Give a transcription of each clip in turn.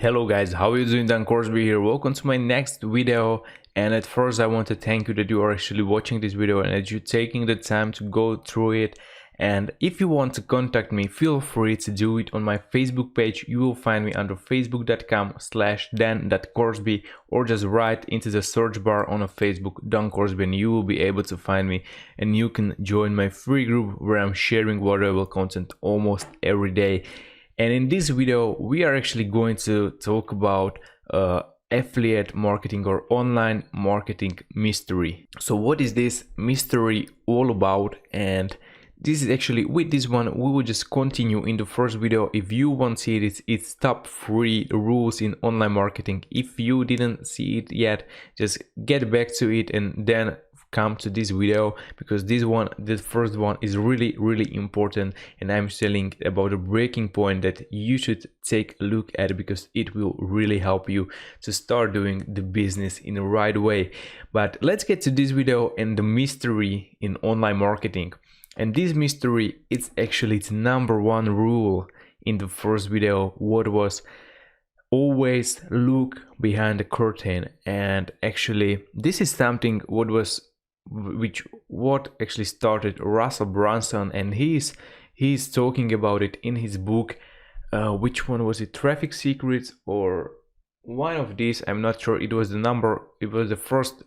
Hello guys, how are you doing? Dan Korsby here. Welcome to my next video. And at first I want to thank you that you are actually watching this video and that you're taking the time to go through it. And if you want to contact me, feel free to do it on my Facebook page. You will find me under facebook.com/dan.korsby, or just write into the search bar on a Facebook Dan Korsby and you will be able to find me, and you can join my free group where I'm sharing valuable content almost every day. And in this video, we are actually going to talk about affiliate marketing or online marketing mystery. So what is this mystery all about? And this is actually, with this one, we will just continue in the first video. If you want to see it, it's top 3 rules in online marketing. If you didn't see it yet, just get back to it and then come to this video, because this one, the first one, is really important, and I'm telling about a breaking point that you should take a look at, because it will really help you to start doing the business in the right way. But let's get to this video and the mystery in online marketing. And this mystery, it's actually its #1 rule in the first video, what was always look behind the curtain. And actually this is something what actually started Russell Brunson, and he's talking about it in his book. Which one was it? Traffic Secrets, or one of these, I'm not sure. It was the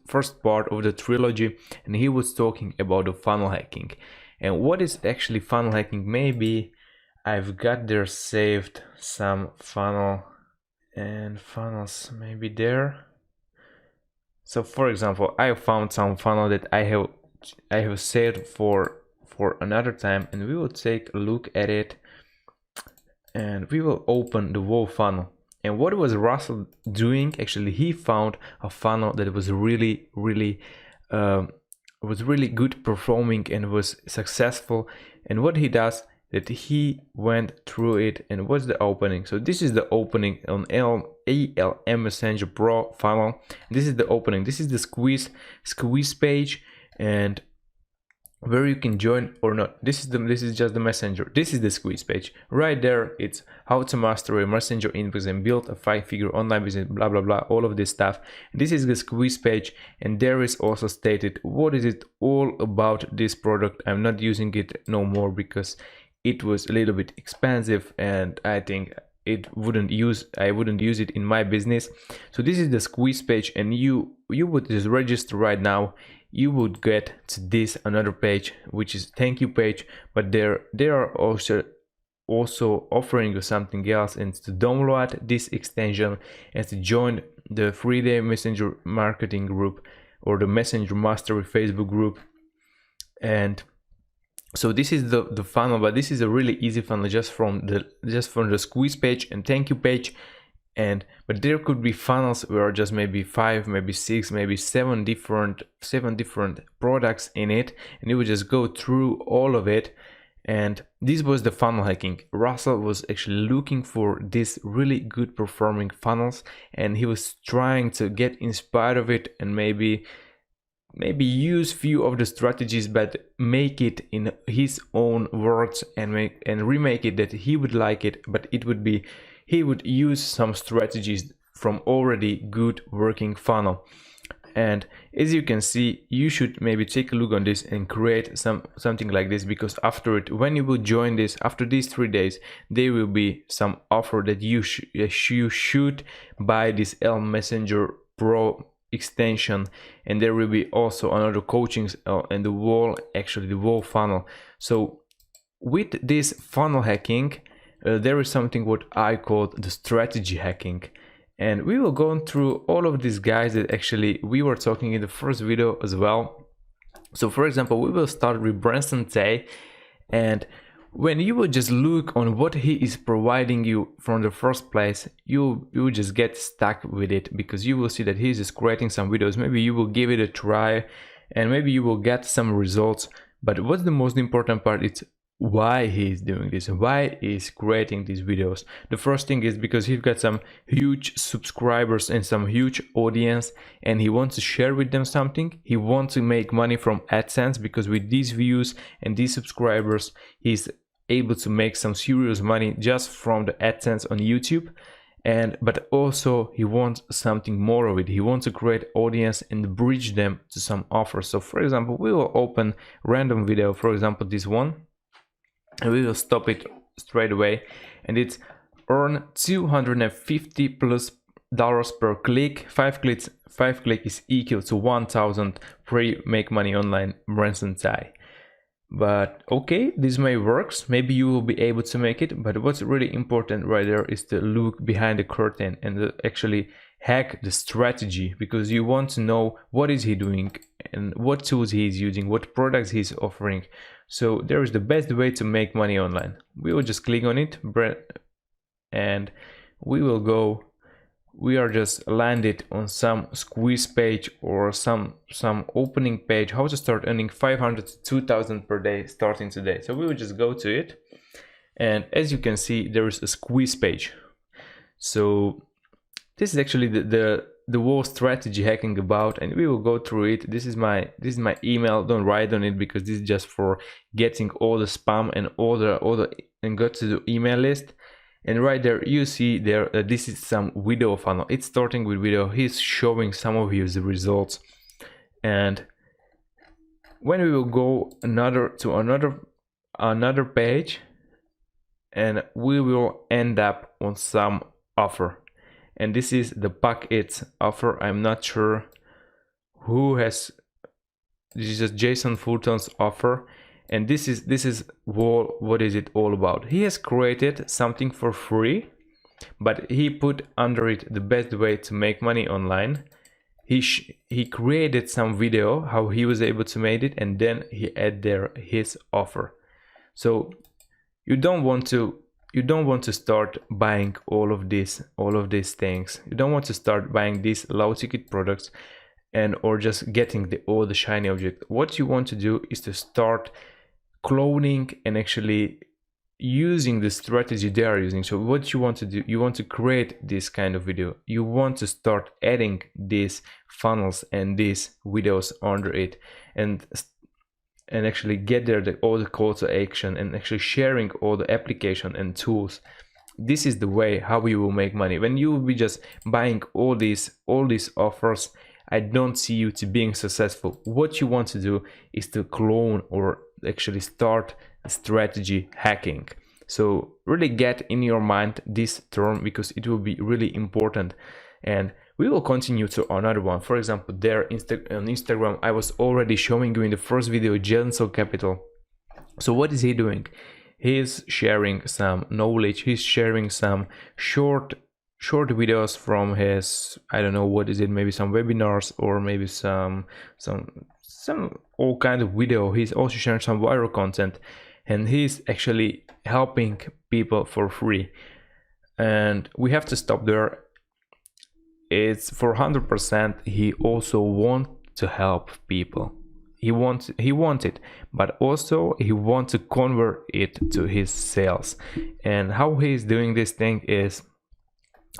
first part of the trilogy, and he was talking about the funnel hacking. And what is actually funnel hacking? Maybe I've got there saved some funnels maybe there. So for example, I found some funnel that I have saved for another time, and we will take a look at it and we will open the whole funnel. And what was Russell doing? Actually, he found a funnel that was really good performing and was successful. And what he does, that he went through it, and what's the opening? So this is the opening on ALM Messenger Pro funnel. This is the opening. This is the squeeze page, and where you can join or not. This is just the messenger. This is the squeeze page. Right there, it's how to master a messenger inbox and build a 5-figure online business, blah blah blah, all of this stuff. This is the squeeze page, and there is also stated what is it all about this product. I'm not using it no more because it was a little bit expensive, and I think I wouldn't use it in my business. So this is the squeeze page, and you would just register right now. You would get to this another page, which is thank you page, but they are also offering you something else, and to download this extension and to join the 3-day messenger marketing group or the messenger mastery Facebook group. And so this is the funnel, but this is a really easy funnel just from the squeeze page and thank you page. But there could be funnels where just maybe 5, maybe 6, maybe 7 different products in it, and you would just go through all of it. And this was the funnel hacking. Russell was actually looking for these really good performing funnels, and he was trying to get inspired of it and maybe use few of the strategies, but make it in his own words and remake it that he would like it. But he would use some strategies from already good working funnel. And as you can see, you should maybe take a look on this and create something like this, because after it, when you will join this, after these 3 days, there will be some offer that you should buy this ALM Messenger Pro extension, and there will be also another coachings and the whole funnel. So with this funnel hacking, there is something what I call the strategy hacking, and we will go through all of these guys that actually we were talking in the first video as well. So for example, we will start with Branson Tay, and when you will just look on what he is providing you from the first place, you will just get stuck with it, because you will see that he's just creating some videos. Maybe you will give it a try and maybe you will get some results. But what's the most important part? It's why he's doing this, why he's creating these videos. The first thing is because he's got some huge subscribers and some huge audience, and he wants to share with them something. He wants to make money from AdSense, because with these views and these subscribers, he's able to make some serious money just from the AdSense on YouTube. but also he wants something more of it. He wants to create audience and bridge them to some offers. So for example, we will open random video, for example this one, and we will stop it straight away, and it's earn $250 plus per click. 5 clicks is equal to 1,000 free make money online brands and tie. But okay, this may works, maybe you will be able to make it, but what's really important right there is to look behind the curtain and to actually hack the strategy, because you want to know what is he doing and what tools he is using, what products he's offering. So there is the best way to make money online. We will just click on it and we will go. We are just landed on some squeeze page or some opening page, how to start earning 500 to 2,000 per day starting today. So we will just go to it, and as you can see, there is a squeeze page. So this is actually the whole strategy hacking about, and we will go through it. This is my email. Don't write on it because this is just for getting all the spam and all the and go to the email list. And right there you see there this is some video funnel. It's starting with video. He's showing some of his results, and when we will go another page, and we will end up on some offer, and this is the packets offer. I'm not sure who has, this is just Jason Fulton's offer. And this is what is it all about. He has created something for free, but he put under it the best way to make money online. He created some video how he was able to make it, and then he add there his offer. So you don't want to start buying all of these things. You don't want to start buying these low ticket products and or just getting all the shiny object. What you want to do is to start cloning and actually using the strategy they are using. So what you want to do, you want to create this kind of video. You want to start adding these funnels and these videos under it, and actually get there all the calls to action, and actually sharing all the application and tools. This is the way how you will make money. When you will be just buying all these offers, I don't see you to being successful. What you want to do is to clone or actually start strategy hacking. So really get in your mind this term, because it will be really important. And we will continue to another one. For example, there on Instagram, I was already showing you in the first video, Genso Capital. So what is he doing? He's sharing some knowledge. He's sharing some short videos from his, I don't know what is it, maybe some webinars or maybe some all kind of video. He's also sharing some viral content, and he's actually helping people for free. And we have to stop there. It's for 100%. He also wants to help people. He wants it, but also he wants to convert it to his sales. And how he's doing this thing is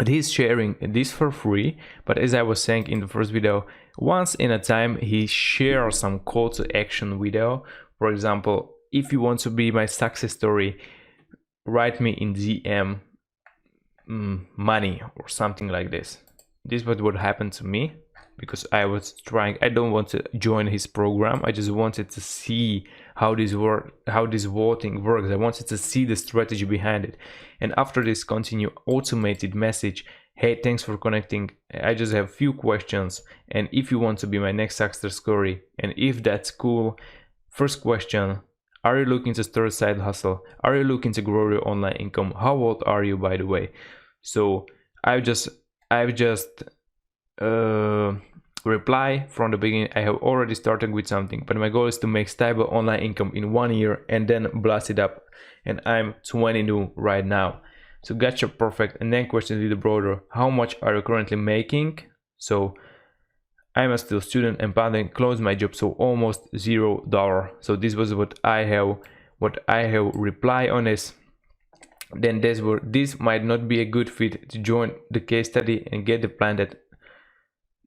he's sharing this for free, but as I was saying in the first video, once in a time he shares some call to action video. For example, if you want to be my success story, write me in DM money or something like this. This is what would happen to me, because I was trying, I don't want to join his program. I just wanted to see how this voting works. I wanted to see the strategy behind it. And after this, continue automated message. Hey, thanks for connecting. I just have a few questions. And if you want to be my next success story, and if that's cool, first question, are you looking to start a side hustle? Are you looking to grow your online income? How old are you, by the way? So I've just reply from the beginning. I have already started with something, but my goal is to make stable online income in 1 year and then blast it up. And I'm 22 right now. So gotcha, perfect. And then question a little broader. How much are you currently making? So I'm a still student and planning to close my job, so almost $0. So this was what I have reply on this. Then this might not be a good fit to join the case study and get the plan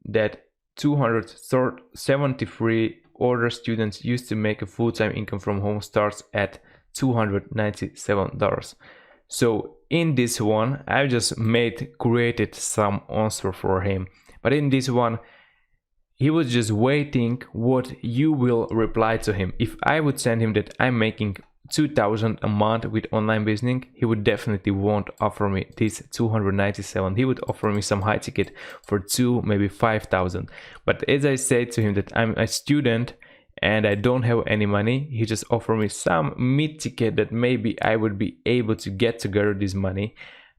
that 273 other students used to make a full-time income from home starts at $297. So in this one, I just created some answer for him. But in this one, he was just waiting what you will reply to him. If I would send him that I'm making 2,000 a month with online business, he would definitely won't offer me this 297. He would offer me some high ticket for 2, maybe 5,000. But as I said to him that I'm a student and I don't have any money, he just offered me some mid ticket that maybe I would be able to get together this money.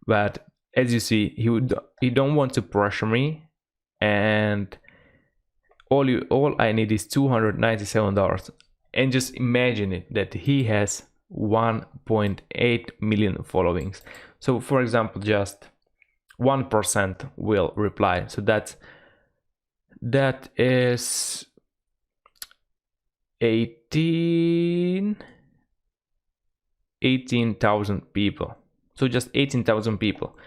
But as you see, he don't want to pressure me, and all I need is $297. And just imagine it that he has 1.8 million followings. So for example, just 1% will reply. So that is 18,000 people. So just 18,000 people.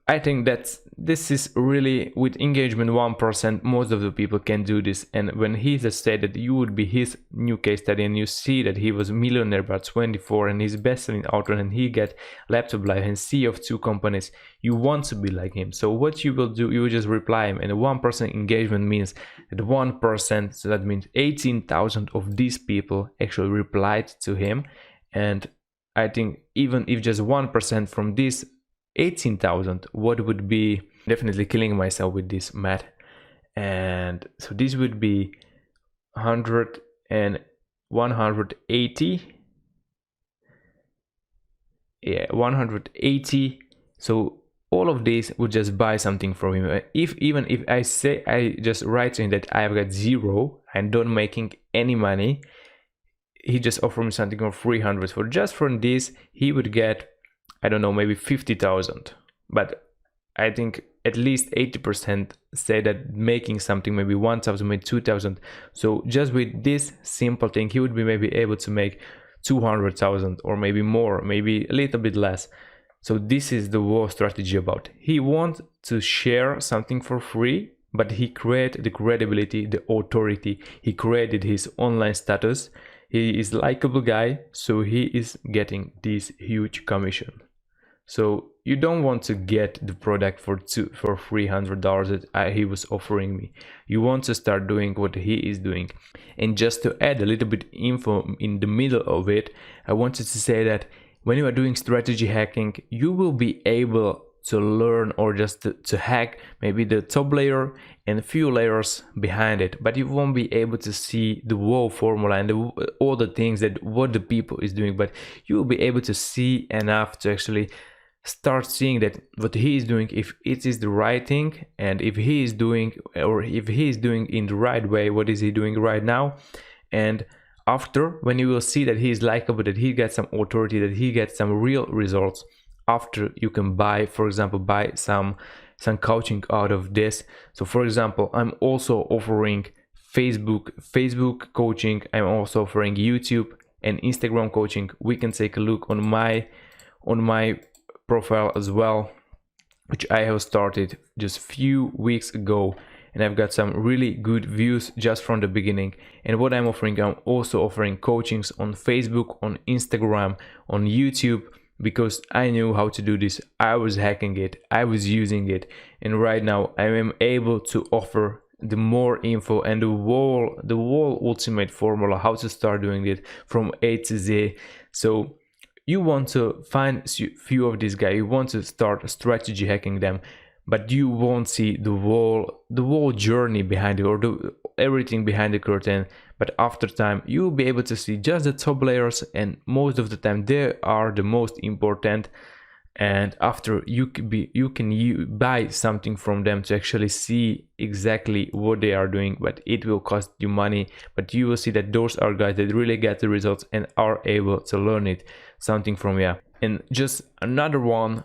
I think this is really, with engagement 1%, most of the people can do this. And when he just said that you would be his new case study, and you see that he was a millionaire by 24 and he's best-selling author and he get laptop life and CEO of 2 companies, you want to be like him. So what you will do, you will just reply him, and 1% engagement means that 1%, so that means 18,000 of these people actually replied to him. And I think even if just 1% from this 18,000, what would be, definitely killing myself with this math, and so this would be 100 and 180, yeah, 180. So all of these would just buy something from him. Even if I say, I just write to him that I've got 0 and don't making any money, he just offered me something for 300. For just from this he would get, I don't know, maybe 50,000. But I think at least 80% say that making something maybe 1,000, maybe 2,000. So just with this simple thing, he would be maybe able to make 200,000 or maybe more, maybe a little bit less. So this is the whole strategy about. He wants to share something for free, but he created the credibility, the authority. He created his online status. He is likable guy, so he is getting this huge commission. So you don't want to get the product for $300 that he was offering me. You want to start doing what he is doing. And just to add a little bit info in the middle of it, I wanted to say that when you are doing strategy hacking, you will be able to learn or just to hack maybe the top layer and a few layers behind it, but you won't be able to see the whole formula and all the things that what the people is doing. But you will be able to see enough to actually start seeing that what he is doing, if it is the right thing, and if he is doing, or if he is doing in the right way, what is he doing right now. And after, when you will see that he is likable, that he gets some authority, that he gets some real results, after you can buy, for example, buy some coaching out of this. So for example, I'm also offering Facebook coaching. I'm also offering YouTube and Instagram coaching. We can take a look on my profile as well, which I have started just few weeks ago, and I've got some really good views just from the beginning. And what I'm also offering coachings on Facebook, on Instagram, on YouTube, because I knew how to do this. I was hacking it, I was using it, and right now I am able to offer the more info and the whole ultimate formula, how to start doing it from A to Z. So you want to find few of these guys, you want to start strategy hacking them, but you won't see the whole journey behind it, or everything behind the curtain. But after time, you'll be able to see just the top layers, and most of the time they are the most important. And after, you can buy something from them to actually see exactly what they are doing, but it will cost you money. But you will see that those are guys that really get the results and are able to learn something from you. And just another one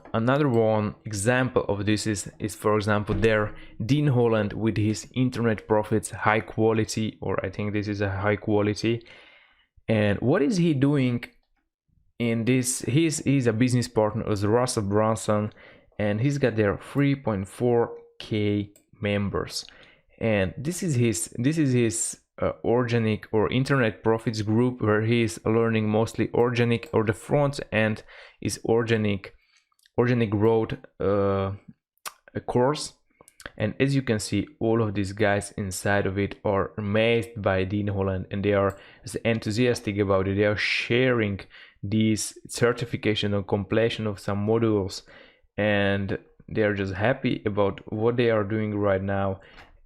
example of this is for example there, Dean Holland with his internet profits, high quality, or I think this is a high quality. And what is he doing in this? He's a business partner with Russell Brunson, and he's got their 3.4k members. And this is his organic or internet profits group, where he is learning mostly organic, or the front end is organic growth course. And as you can see, all of these guys inside of it are amazed by Dean Holland, and they are enthusiastic about it. They are sharing these certification or completion of some modules, and they are just happy about what they are doing right now.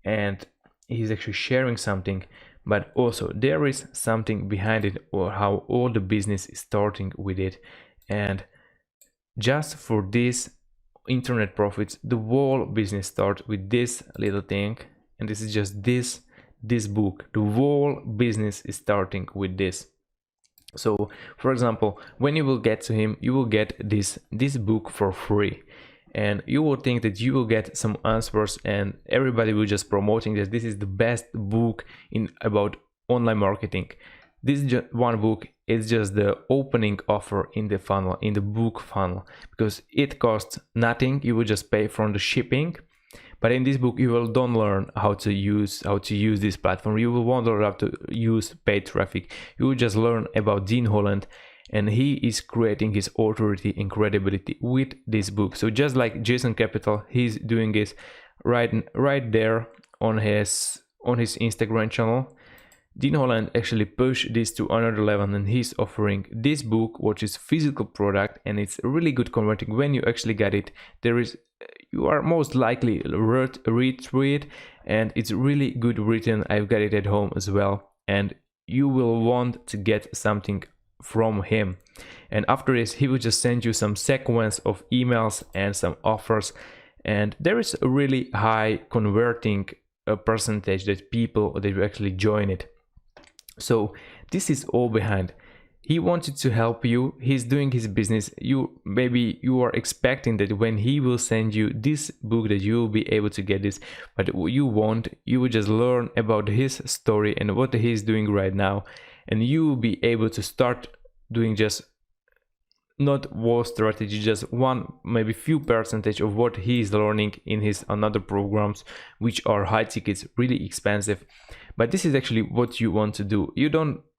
And he's actually sharing something, but also there is something behind it, or how all the business is starting with it. And just for this internet profits, the whole business starts with this little thing, and this is just this book. The whole business is starting with this. So for example, when you will get to him, you will get this book for free, and you will think that you will get some answers, and everybody will just promoting that this is the best book in about online marketing. This just one book is just the opening offer in the funnel, in the book funnel, because it costs nothing. You will just pay from the shipping. But in this book, you will don't learn how to use this platform. You will won't learn how to use paid traffic. You will just learn about Dean Holland, and he is creating his authority and credibility with this book. So just like Jason Capital, he's doing this right there on his Instagram channel. Dean Holland actually pushed this to another level, and he's offering this book, which is physical product, and it's really good converting. When you actually get it, you are most likely read through it, and it's really good written. I've got it at home as well, and you will want to get something from him. And after this, he will just send you some sequence of emails and some offers, and there is a really high converting percentage that people that will actually join it. So this is all behind. He wanted to help you. He's doing his business. Maybe you are expecting that when he will send you this book that you will be able to get this, but you won't. You will just learn about his story and what he's doing right now, and you will be able to start doing just not war strategy, just one, maybe few percentage of what he is learning in his another programs, which are high tickets, really expensive. But this is actually what you want to do.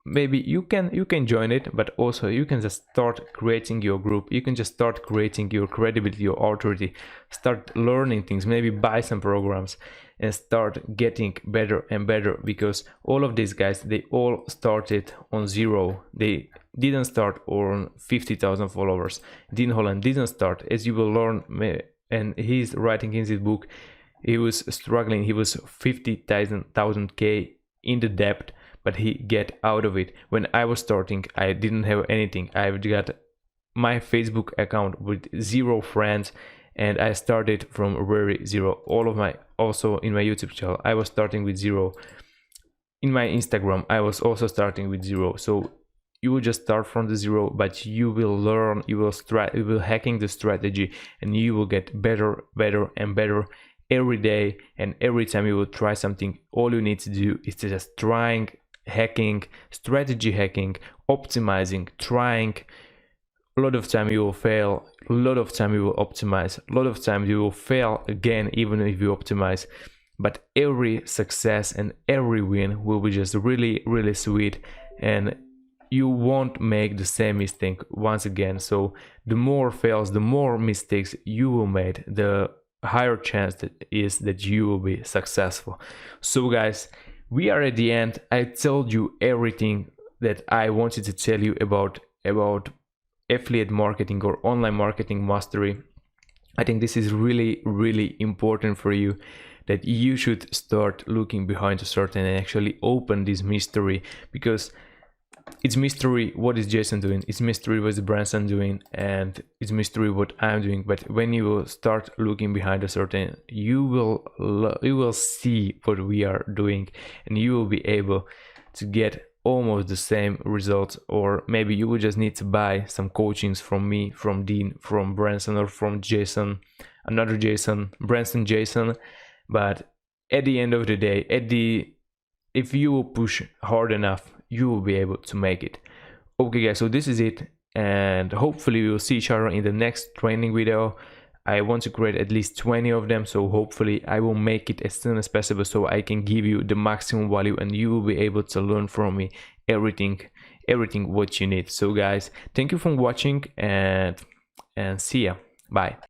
Maybe you can join it, but also you can just start creating your group. You can just start creating your credibility, your authority, start learning things, maybe buy some programs and start getting better and better, because all of these guys, they all started on zero. They didn't start on 50,000 followers. Dean Holland didn't start, as you will learn, and he's writing in his book, he was struggling. He was 50,000 K in the debt, but he get out of it. When I was starting, I didn't have anything. I've got my Facebook account with 0 friends, and I started from very zero. Also in my YouTube channel, I was starting with 0. In my Instagram, I was also starting with 0. So you will just start from the 0, but you will learn, you will hacking the strategy, and you will get better and better every day. And every time you will try something, all you need to do is to just trying, hacking, strategy hacking, optimizing, trying. A lot of time you will fail, a lot of time you will optimize, a lot of time you will fail again, even if you optimize. But every success and every win will be just really sweet, and you won't make the same mistake once again. So the more fails, the more mistakes you will make, the higher chance that you will be successful. So guys, we are at the end. I told you everything that I wanted to tell you about affiliate marketing or online marketing mastery. I think this is really important for you, that you should start looking behind the curtain and actually open this mystery, because it's mystery what is Jason doing, it's mystery what is Branson doing, and it's mystery what I'm doing. But when you will start looking behind the curtain, you will see what we are doing, and you will be able to get almost the same results. Or maybe you will just need to buy some coachings from me, from Dean, from Branson, or from Jason, another Jason, Branson Jason. But at the end of the day, if you will push hard enough, you will be able to make it. Okay guys, so this is it, and hopefully we will see each other in the next training video. I want to create at least 20 of them, so hopefully I will make it as soon as possible so I can give you the maximum value and you will be able to learn from me everything what you need. So guys, thank you for watching, and see ya. Bye.